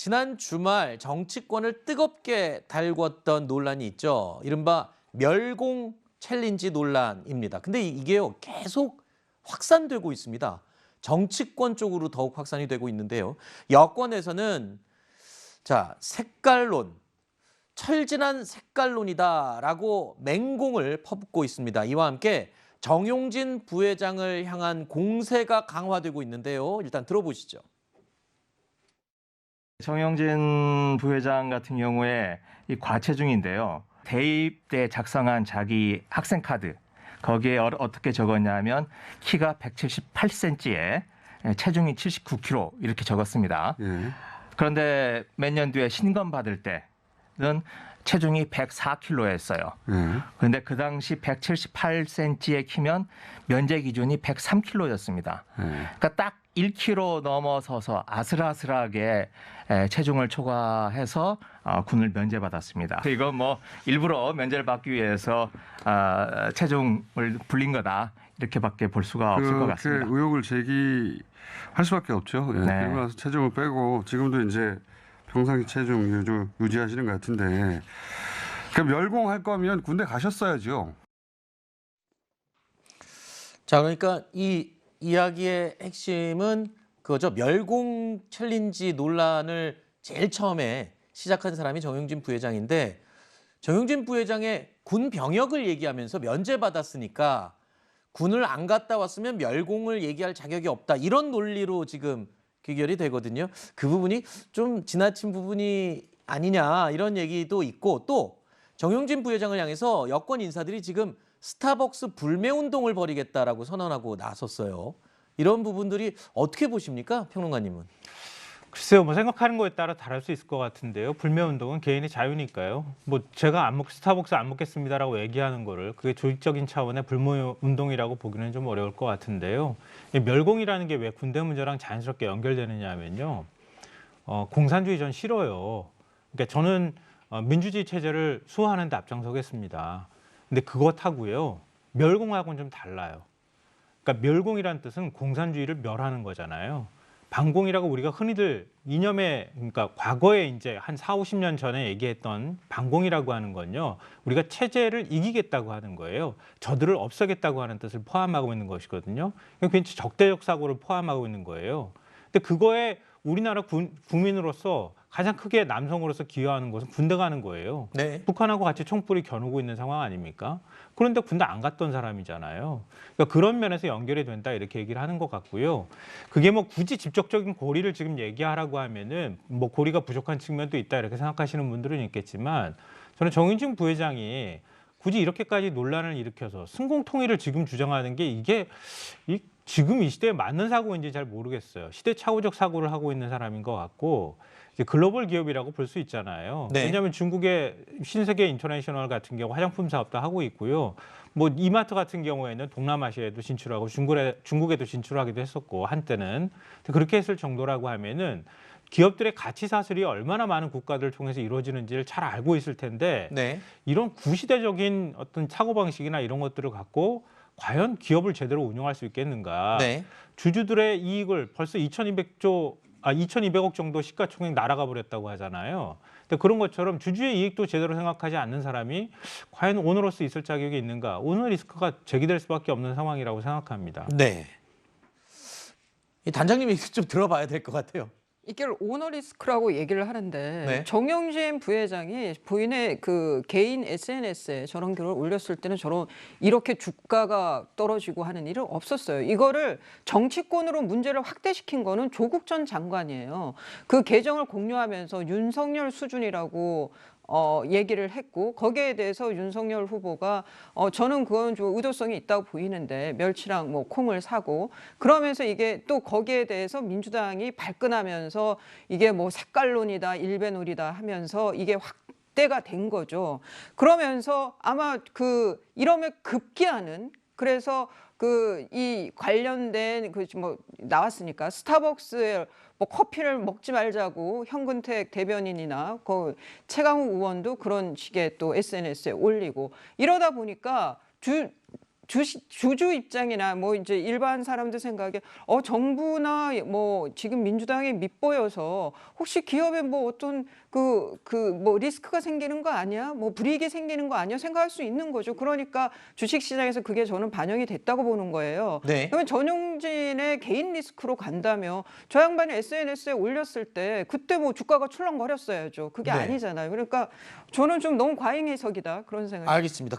지난 주말 정치권을 뜨겁게 달궜던 논란이 있죠. 이른바 멸공 챌린지 논란입니다. 근데 이게요, 계속 확산되고 있습니다. 정치권 쪽으로 더욱 확산이 되고 있는데요. 여권에서는 색깔론, 철진한 색깔론이다라고 맹공을 퍼붓고 있습니다. 이와 함께 정용진 부회장을 향한 공세가 강화되고 있는데요. 일단 들어보시죠. 정영진 부회장 같은 경우에 이 과체중인데요. 대입 때 작성한 자기 학생 카드, 거기에 어떻게 적었냐면 키가 178cm에 체중이 79kg 이렇게 적었습니다. 그런데 몇 년 뒤에 신검 받을 때는 체중이 104kg였어요. 그런데 그 당시 178cm의 키면 면제 기준이 103kg였습니다. 그러니까 딱 1kg 넘어서서 아슬아슬하게 체중을 초과해서 군을 면제받았습니다. 이건 뭐 일부러 면제를 받기 위해서 체중을 불린 거다 이렇게밖에 볼 수가 없을 것 같습니다. 의혹을 제기할 수밖에 없죠. 예, 네. 그러고 나서 체중을 빼고 지금도 이제 평상시 체중 유지하시는 것 같은데, 그럼 멸공할 거면 군대 가셨어야죠. 그러니까 이 이야기의 핵심은 그거죠. 멸공 챌린지 논란을 제일 처음에 시작한 사람이 정용진 부회장인데, 정용진 부회장의 군 병역을 얘기하면서 면제받았으니까 군을 안 갔다 왔으면 멸공을 얘기할 자격이 없다. 이런 논리로 지금 귀결이 되거든요. 그 부분이 좀 지나친 부분이 아니냐 이런 얘기도 있고, 또 정용진 부회장을 향해서 여권 인사들이 지금 스타벅스 불매 운동을 벌이겠다라고 선언하고 나섰어요. 이런 부분들이 어떻게 보십니까, 평론가님은? 글쎄요, 뭐 생각하는 거에 따라 다를 수 있을 것 같은데요. 불매 운동은 개인의 자유니까요. 뭐 제가 스타벅스 안 먹겠습니다라고 얘기하는 거를 그게 조직적인 차원의 불매 운동이라고 보기는 좀 어려울 것 같은데요. 멸공이라는 게 왜 군대 문제랑 자연스럽게 연결되느냐 하면요. 공산주의 전 싫어요. 그러니까 저는 민주주의 체제를 수호하는 데 앞장서겠습니다. 근데 그것하고요, 멸공하고는 좀 달라요. 그러니까 멸공이라는 뜻은 공산주의를 멸하는 거잖아요. 반공이라고 우리가 흔히들 이념에, 그러니까 과거에 이제 한 40~50년 전에 얘기했던 반공이라고 하는 건요, 우리가 체제를 이기겠다고 하는 거예요. 저들을 없애겠다고 하는 뜻을 포함하고 있는 것이거든요. 굉장히 적대적 사고를 포함하고 있는 거예요. 근데 그거에 우리나라 국민으로서 가장 크게 남성으로서 기여하는 것은 군대 가는 거예요. 네. 북한하고 같이 총불이 겨누고 있는 상황 아닙니까? 그런데 군대 안 갔던 사람이잖아요. 그러니까 그런 면에서 연결이 된다 이렇게 얘기를 하는 것 같고요. 그게 뭐 굳이 직접적인 고리를 지금 얘기하라고 하면은 뭐 고리가 부족한 측면도 있다 이렇게 생각하시는 분들은 있겠지만, 저는 정윤진 부회장이 굳이 이렇게까지 논란을 일으켜서 승공통일을 지금 주장하는 게 이게 지금 이 시대에 맞는 사고인지 잘 모르겠어요. 시대착오적 사고를 하고 있는 사람인 것 같고, 이제 글로벌 기업이라고 볼 수 있잖아요. 네. 왜냐하면 중국의 신세계 인터내셔널 같은 경우 화장품 사업도 하고 있고요. 뭐 이마트 같은 경우에는 동남아시아에도 진출하고 중국에도 진출하기도 했었고 한때는. 그렇게 했을 정도라고 하면은 기업들의 가치 사슬이 얼마나 많은 국가들을 통해서 이루어지는지를 잘 알고 있을 텐데, 네. 이런 구시대적인 어떤 사고방식이나 이런 것들을 갖고 과연 기업을 제대로 운영할 수 있겠는가. 네. 주주들의 이익을 벌써 2,200억 정도 시가총액 날아가 버렸다고 하잖아요. 근데 그런 것처럼 주주의 이익도 제대로 생각하지 않는 사람이 과연 오너로서 있을 자격이 있는가. 오너 리스크가 제기될 수밖에 없는 상황이라고 생각합니다. 네. 이 단장님이 좀 들어봐야 될 것 같아요. 이걸 오너리스크라고 얘기를 하는데, 네. 정영진 부회장이 부인의 그 개인 SNS에 저런 글을 올렸을 때는 이렇게 주가가 떨어지고 하는 일은 없었어요. 이거를 정치권으로 문제를 확대시킨 거는 조국 전 장관이에요. 그 계정을 공유하면서 윤석열 수준이라고 얘기를 했고, 거기에 대해서 윤석열 후보가 저는 그건 좀 의도성이 있다고 보이는데 멸치랑 뭐 콩을 사고, 그러면서 이게 또 거기에 대해서 민주당이 발끈하면서 이게 뭐 색깔론이다 일배놀이다 하면서 이게 확대가 된 거죠. 그러면서 아마 이러면 급기야는, 그래서 이 관련된 뭐 나왔으니까 스타벅스에 뭐 커피를 먹지 말자고 현근택 대변인이나 최강욱 의원도 그런 식의 또 SNS에 올리고, 이러다 보니까 주주 입장이나 뭐 이제 일반 사람들 생각에 정부나 뭐 지금 민주당이 밑보여서 혹시 기업에 뭐 어떤 뭐 리스크가 생기는 거 아니야? 뭐 불이익이 생기는 거 아니야? 생각할 수 있는 거죠. 그러니까 주식 시장에서 그게 저는 반영이 됐다고 보는 거예요. 네. 그러면 전용진의 개인 리스크로 간다며 저 양반이 SNS에 올렸을 때 그때 뭐 주가가 출렁거렸어야죠. 그게 네. 아니잖아요. 그러니까 저는 좀 너무 과잉 해석이다 그런 생각이. 알겠습니다.